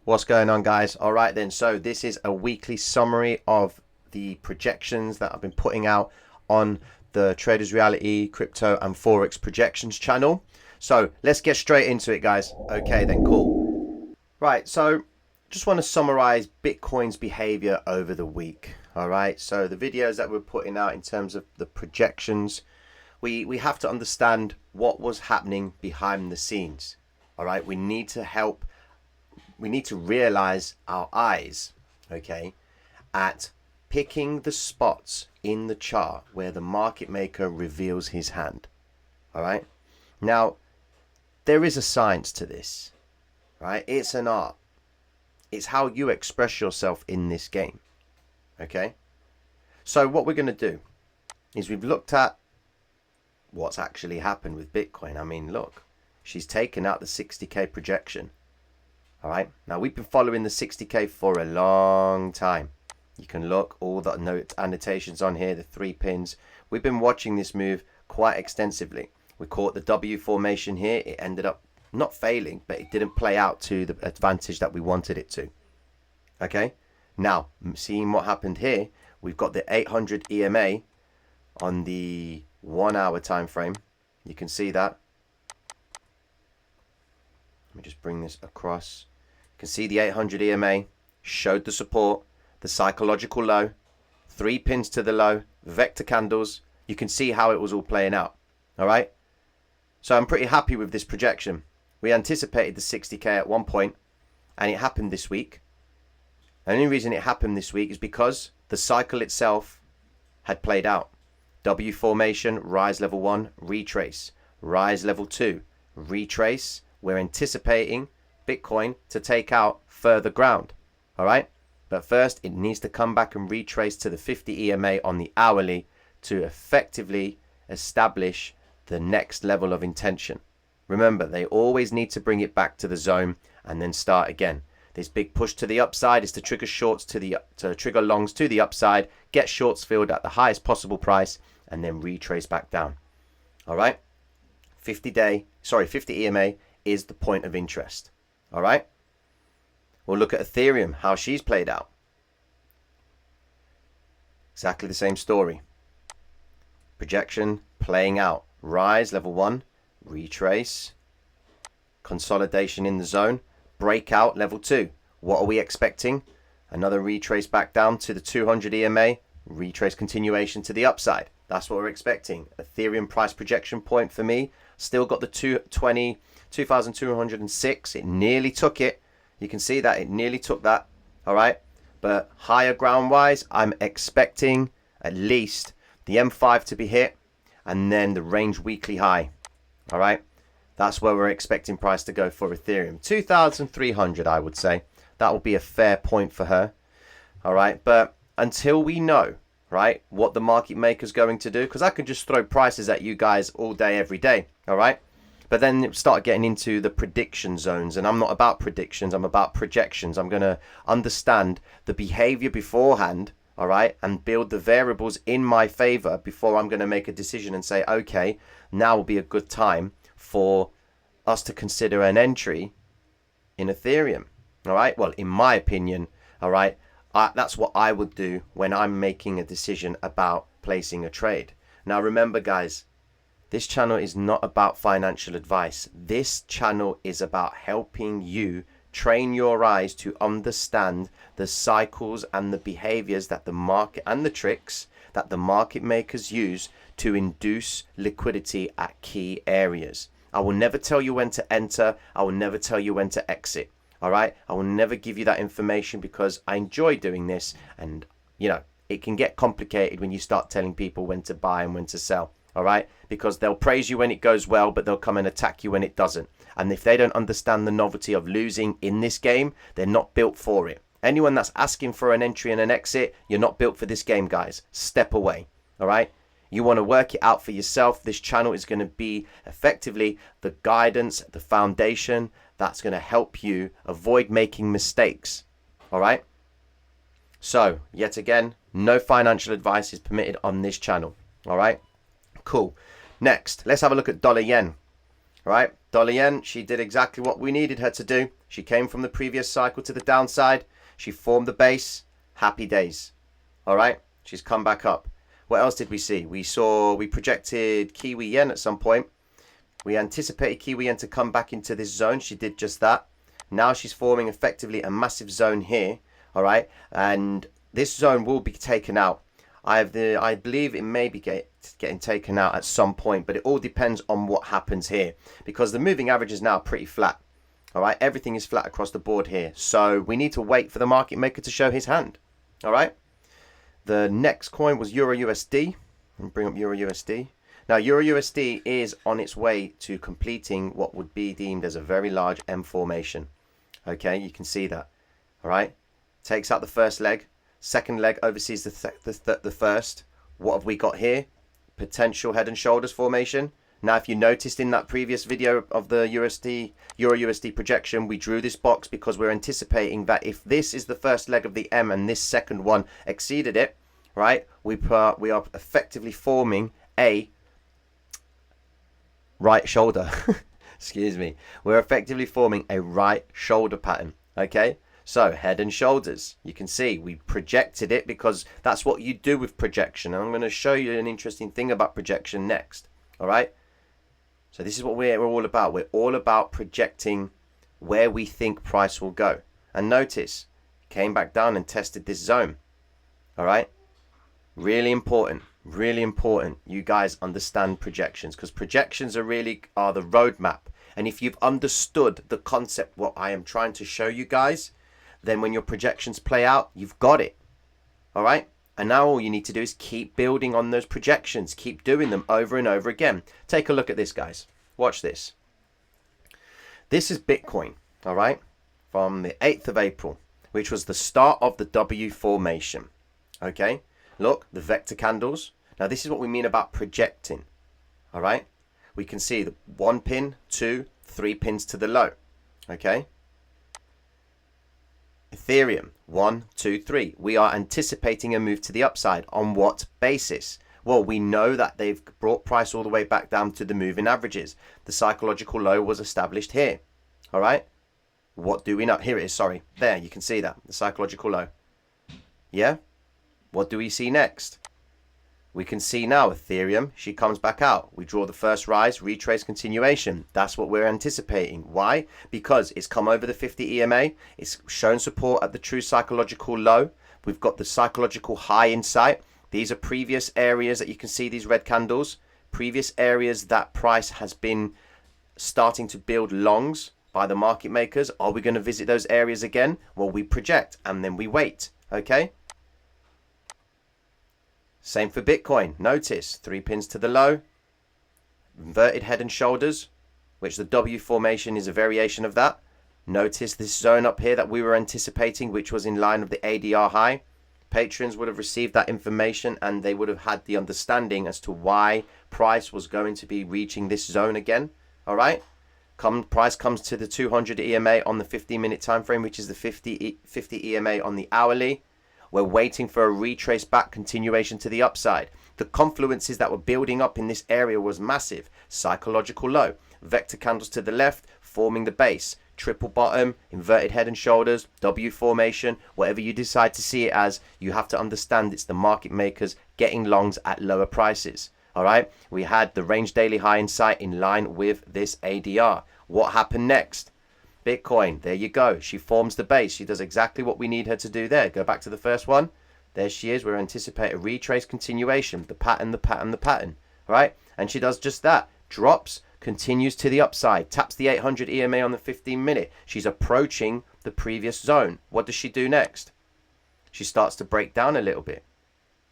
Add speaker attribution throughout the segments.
Speaker 1: What's going on, guys? All right then, so this is a weekly summary of the projections that I've been putting out on the Traders Reality Crypto and Forex projections channel. So let's get straight into it, guys. Okay then, cool. Right, so just want to summarize Bitcoin's behavior over the week. All right, so the videos that we're putting out in terms of the projections, we have to understand what was happening behind the scenes. All right, we need to realize our eyes, okay, at picking the spots in the chart where the market maker reveals his hand. All right, now there is a science to this, right? It's an art. It's how you express yourself in this game. Okay, so what we're going to do is we've looked at what's actually happened with Bitcoin. I mean, look, she's taken out the 60k projection. All right, now we've been following the 60k for a long time. You can look all the note annotations on here, the 3 pins. We've been watching this move quite extensively. We caught the W formation here. It ended up not failing, but it didn't play out to the advantage that we wanted it to. Okay, now seeing what happened here, we've got the 800 EMA on the 1 hour time frame. You can see that. Let me just bring this across. You can see the 800 EMA showed the support, the psychological low, 3 pins to the low, vector candles. You can see how it was all playing out. All right, so I'm pretty happy with this projection. We anticipated the 60k at one point, and it happened this week. The only reason it happened this week is because the cycle itself had played out. W formation, rise level 1, retrace, rise level 2, retrace. We're anticipating Bitcoin to take out further ground. All right, but first it needs to come back and retrace to the 50 EMA on the hourly to effectively establish the next level of intention. Remember, they always need to bring it back to the zone and then start again. This big push to the upside is to trigger shorts to trigger longs to the upside, get shorts filled at the highest possible price, and then retrace back down. All right, 50 EMA is the point of interest. All right, we'll look at Ethereum, how she's played out. Exactly the same story. Projection playing out. Rise level 1, retrace, consolidation in the zone, breakout level 2. What are we expecting? Another retrace back down to the 200 EMA, retrace continuation to the upside. That's what we're expecting. Ethereum price projection point for me, still got the 2,206. It nearly took it. You can see that it nearly took that. All right, but higher ground wise, I'm expecting at least the M5 to be hit, and then the range weekly high. All right, that's where we're expecting price to go for Ethereum. 2,300, I would say. That will be a fair point for her. All right, but until we know, right, what the market maker's going to do, because I could just throw prices at you guys all day, every day. All right, but then start getting into the prediction zones, and I'm not about predictions, I'm about projections. I'm going to understand the behavior beforehand, all right, and build the variables in my favor before I'm going to make a decision and say, okay, now will be a good time for us to consider an entry in Ethereum. All right, well, in my opinion, all right, that's what I would do when I'm making a decision about placing a trade. Now, remember, guys, this channel is not about financial advice. This channel is about helping you train your eyes to understand the cycles and the behaviors that the market and the tricks that the market makers use to induce liquidity at key areas. I will never tell you when to enter. I will never tell you when to exit. All right, I will never give you that information because I enjoy doing this, and you know, it can get complicated when you start telling people when to buy and when to sell. All right, because they'll praise you when it goes well, but they'll come and attack you when it doesn't. And if they don't understand the novelty of losing in this game, they're not built for it. Anyone that's asking for an entry and an exit, you're not built for this game, guys. Step away. All right, you want to work it out for yourself. This channel is going to be effectively the guidance, the foundation that's going to help you avoid making mistakes. All right, so yet again, no financial advice is permitted on this channel. All right, cool. Next, let's have a look at dollar yen. All right, dollar yen, she did exactly what we needed her to do. She came from the previous cycle to the downside. She formed the base. Happy days. All right, she's come back up. What else did we see? We projected Kiwi yen at some point. We anticipated Kiwi yen to come back into this zone. She did just that. Now she's forming effectively a massive zone here. All right, and this zone will be taken out. I believe it may be getting taken out at some point, but it all depends on what happens here, because the moving average is now pretty flat. All right, everything is flat across the board here, so we need to wait for the market maker to show his hand. All right, the next coin was Euro USD. Let me bring up Euro USD. Now Euro USD is on its way to completing what would be deemed as a very large M formation. Okay, you can see that. All right, takes out the first leg. Second leg oversees the first. What have we got here? Potential head and shoulders formation. Now, if you noticed in that previous video of the Euro USD projection, we drew this box because we're anticipating that if this is the first leg of the M and this second one exceeded it, right, we are effectively forming a right shoulder. Excuse me. We're effectively forming a right shoulder pattern. Okay. So head and shoulders, you can see we projected it because that's what you do with projection. And I'm going to show you an interesting thing about projection next. All right. So this is what we're all about. We're all about projecting where we think price will go. And notice, came back down and tested this zone. All right. Really important. Really important. You guys understand projections, because projections are the roadmap. And if you've understood the concept, what I am trying to show you guys, then when your projections play out, you've got it. All right. And now all you need to do is keep building on those projections. Keep doing them over and over again. Take a look at this, guys. Watch this. This is Bitcoin. All right. From the 8th of April, which was the start of the W formation. Okay. Look, the vector candles. Now, this is what we mean about projecting. All right. We can see the 1 pin, 2, 3 pins to the low. Okay. Ethereum, 1, 2, 3. We are anticipating a move to the upside. On what basis? Well, we know that they've brought price all the way back down to the moving averages. The psychological low was established here. All right. What do we know? Here it is. Sorry. There, you can see that. The psychological low. Yeah. What do we see next? We can see now Ethereum, she comes back out. We draw the first rise, retrace continuation. That's what we're anticipating. Why? Because it's come over the 50 EMA. It's shown support at the true psychological low. We've got the psychological high in sight. These are previous areas that you can see, these red candles. Previous areas that price has been starting to build longs by the market makers. Are we going to visit those areas again? Well, we project and then we wait. Okay. Same for Bitcoin. Notice 3 pins to the low, inverted head and shoulders, which the W formation is a variation of that. Notice this zone up here that we were anticipating, which was in line with the ADR high. Patrons would have received that information and they would have had the understanding as to why price was going to be reaching this zone again. All right. Price comes to the 200 EMA on the 15-minute time frame, which is the 50 EMA on the hourly. We're waiting for a retrace back continuation to the upside. The confluences that were building up in this area was massive. Psychological low. Vector candles to the left, forming the base. Triple bottom, inverted head and shoulders, W formation, whatever you decide to see it as, you have to understand it's the market makers getting longs at lower prices. All right. We had the range daily high in sight in line with this ADR. What happened next? Bitcoin, there you go. She forms the base. She does exactly what we need her to do there. Go back to the first one. There she is. We're anticipating a retrace continuation. The pattern, the pattern, the pattern. All right. And she does just that. Drops, continues to the upside. Taps the 800 EMA on the 15-minute. She's approaching the previous zone. What does she do next? She starts to break down a little bit.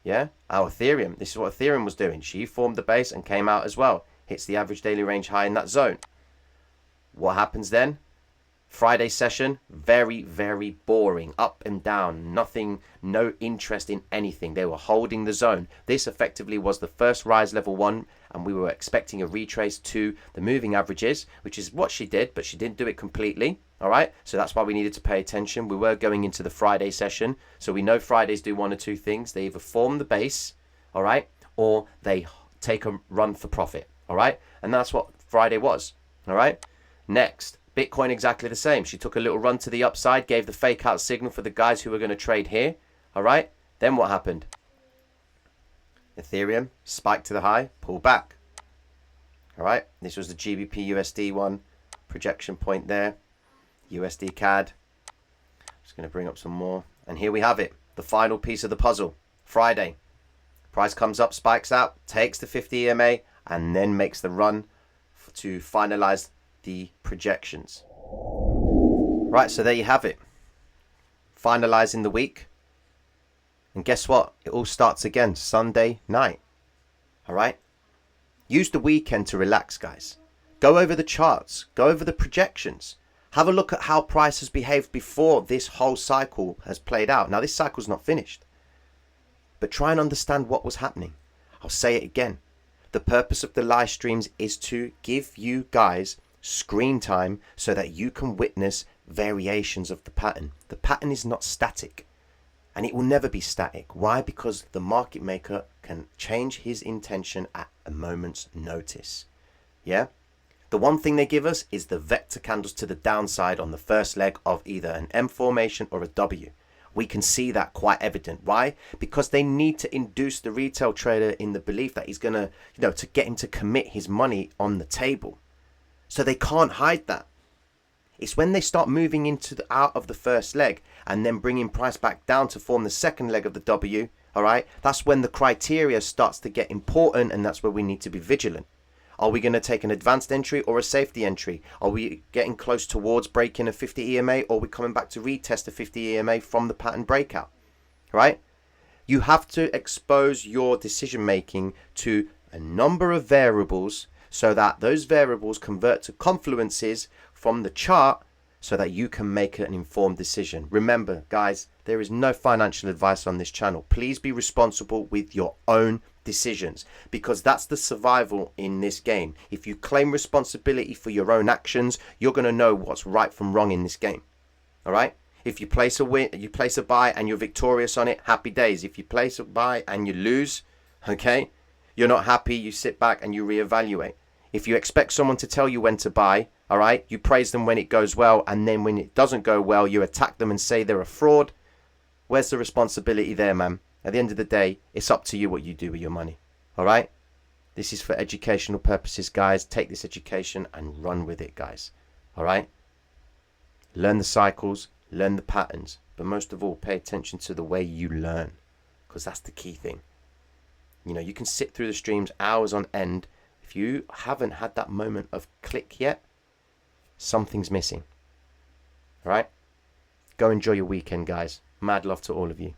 Speaker 1: Yeah. Our Ethereum. This is what Ethereum was doing. She formed the base and came out as well. Hits the average daily range high in that zone. What happens then? Friday session, very, very boring. Up and down. Nothing, no interest in anything. They were holding the zone. This effectively was the first rise level 1, and we were expecting a retrace to the moving averages, which is what she did, but she didn't do it completely. All right, so that's why we needed to pay attention. We were going into the Friday session, so we know Fridays do one or two things. They either form the base, all right, or they take a run for profit, all right, and that's what Friday was. All right. Next, Bitcoin exactly the same. She took a little run to the upside, gave the fake out signal for the guys who were going to trade here. All right. Then what happened? Ethereum spiked to the high, pull back. All right. This was the GBP USD one. Projection point there. USD CAD. Just going to bring up some more. And here we have it. The final piece of the puzzle. Friday. Price comes up, spikes out, takes the 50 EMA, and then makes the run to finalize the projections. Right, so there you have it. Finalizing the week. And guess what? It all starts again Sunday night. All right? Use the weekend to relax, guys. Go over the charts. Go over the projections. Have a look at how price has behaved before this whole cycle has played out. Now, this cycle's not finished. But try and understand what was happening. I'll say it again. The purpose of the live streams is to give you guys screen time so that you can witness variations of the pattern. The pattern is not static. And it will never be static. Why? Because the market maker can change his intention at a moment's notice. Yeah? The one thing they give us is the vector candles to the downside on the first leg of either an M formation or a W. We can see that quite evident. Why? Because they need to induce the retail trader in the belief that he's going to, to get him to commit his money on the table. So they can't hide that. It's when they start moving out of the first leg and then bringing price back down to form the second leg of the W, all right? That's when the criteria starts to get important, and that's where we need to be vigilant. Are we going to take an advanced entry or a safety entry? Are we getting close towards breaking a 50 EMA, or are we coming back to retest a 50 EMA from the pattern breakout? Right? You have to expose your decision making to a number of variables so that those variables convert to confluences from the chart so that you can make an informed decision. Remember, guys, there is no financial advice on this channel. Please be responsible with your own decisions, because that's the survival in this game. If you claim responsibility for your own actions, you're going to know what's right from wrong in this game. All right? If you place a win, you place a buy and you're victorious on it, happy days. If you place a buy and you lose, okay, you're not happy, you sit back and you reevaluate. If you expect someone to tell you when to buy, all right, you praise them when it goes well, and then when it doesn't go well, you attack them and say they're a fraud. Where's the responsibility there, man? At the end of the day, it's up to you what you do with your money. All right? This is for educational purposes, guys. Take this education and run with it, guys. All right? Learn the cycles, learn the patterns, but most of all, pay attention to the way you learn, because that's the key thing. You can sit through the streams hours on end. If you haven't had that moment of click yet, something's missing. All right? Go enjoy your weekend, guys. Mad love to all of you.